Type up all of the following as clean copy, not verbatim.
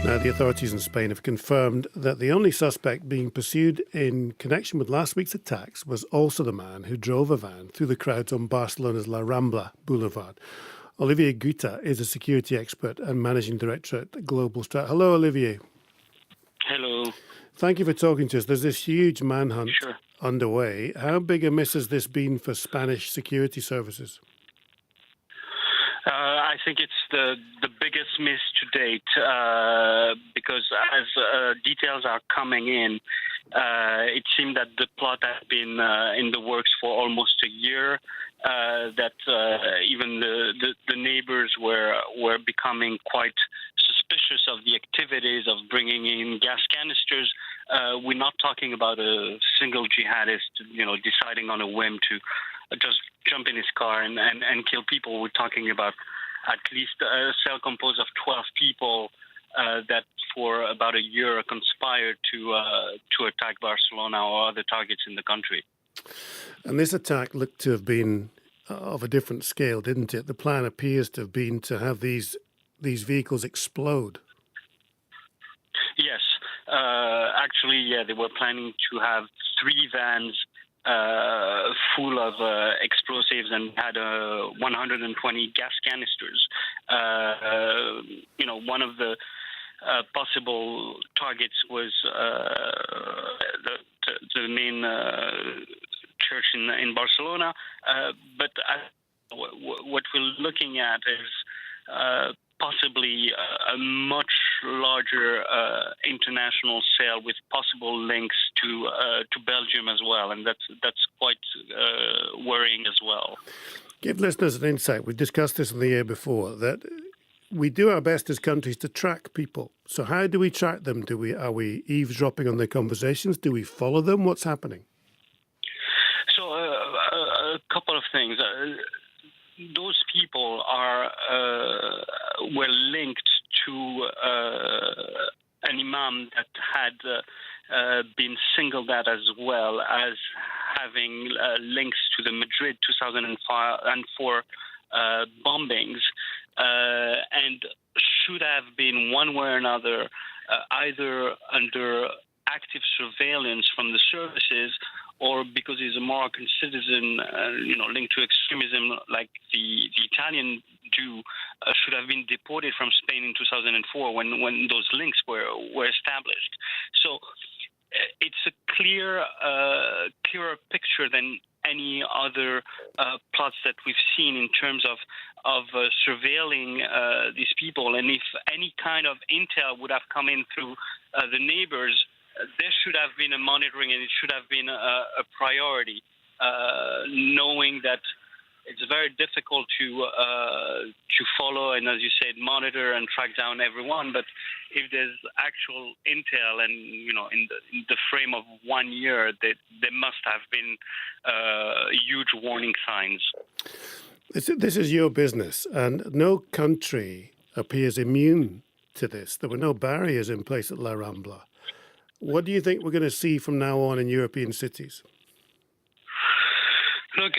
Now, the authorities in Spain have confirmed that the only suspect being pursued in connection with last week's attacks was also the man who drove a van through the crowds on Barcelona's La Rambla Boulevard. Olivier Guta is a security expert and managing director at Global Strat. Hello, Olivier. Hello. Thank you for talking to us. There's this huge manhunt Sure. underway. How big a miss has this been for Spanish security services? I think it's the biggest miss to date because as details are coming in, it seemed that the plot had been in the works for almost a year. That even the neighbors were becoming quite suspicious of the activities of bringing in gas canisters. We're not talking about a single jihadist, deciding on a whim to just jump in his car and kill people. We're talking about at least a cell composed of 12 people that for about a year conspired to attack Barcelona or other targets in the country. And this attack looked to have been of a different scale, didn't it? The plan appears to have been to have these vehicles explode. Yes. Actually, they were planning to have 3 vans full of explosives and had 120 gas canisters. One of the possible targets was the main church in Barcelona. But what we're looking at is possibly a much larger international sale with possible links to Belgium as well, and that's quite worrying as well. Give listeners an insight. We've discussed this in the year before, that we do our best as countries to track people. So how do we track them? Are we eavesdropping on their conversations? Do we follow them? What's happening? So a couple of things. Those people were linked to an imam that had been singled out as well as having links to the Madrid 2004 bombings, and should have been one way or another either under active surveillance from the services or because he's a Moroccan citizen, linked to extremism like the Italian Jew, should have been deported from Spain in 2004 when those links were established. So it's a clearer picture than any other plots that we've seen in terms of surveilling these people. And if any kind of intel would have come in through the neighbors, there should have been a monitoring, and it should have been a priority, knowing that it's very difficult to follow and, as you said, monitor and track down everyone. But if there's actual intel, and in the frame of 1 year, there must have been huge warning signs. This is your business, and no country appears immune to this. There were no barriers in place at La Rambla. What do you think we're going to see from now on in European cities? Look,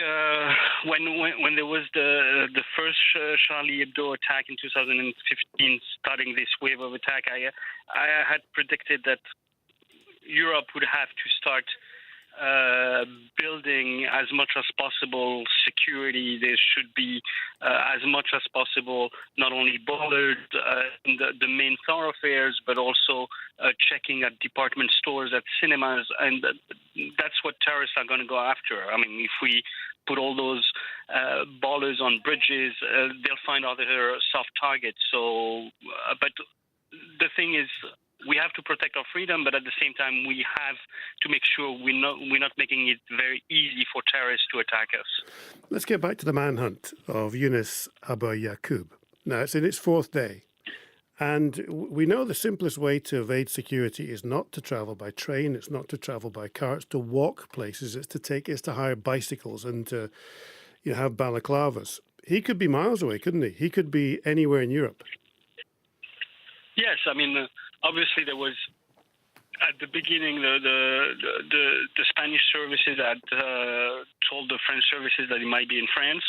when there was the first Charlie Hebdo attack in 2015, starting this wave of attack, I had predicted that Europe would have to start building as much as possible security. There should be as much as possible not only bollards in the main thoroughfares, but also checking at department stores, at cinemas, and that's what terrorists are going to go after. I mean, if we put all those ballers on bridges, they'll find other soft targets. So, but the thing is, we have to protect our freedom, but at the same time, we have to make sure we're not making it very easy for terrorists to attack us. Let's get back to the manhunt of Yunus Abu Yaqub. Now, it's in its 4th day, and we know the simplest way to evade security is not to travel by train, it's not to travel by car, it's to walk places, it's to hire bicycles and to have balaclavas. He could be miles away, couldn't he? He could be anywhere in Europe. Yes, I mean, obviously there was, at the beginning, the Spanish services had told the French services that he might be in France.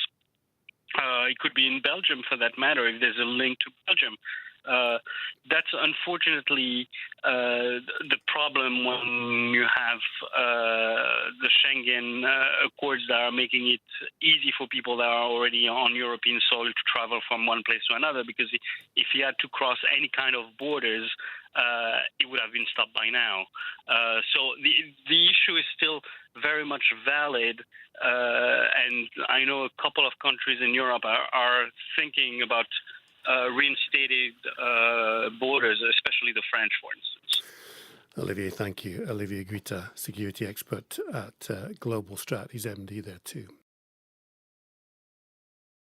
It could be in Belgium, for that matter, if there's a link to Belgium. That's unfortunately the problem when you have the Schengen Accords that are making it easy for people that are already on European soil to travel from one place to another, because if you had to cross any kind of borders, it would have been stopped by now. So the issue is still very much valid, and I know a couple of countries in Europe are thinking about reinstated borders, especially the French, for instance. Olivier, thank you. Olivier Guita, security expert at Global Strat. He's MD there too.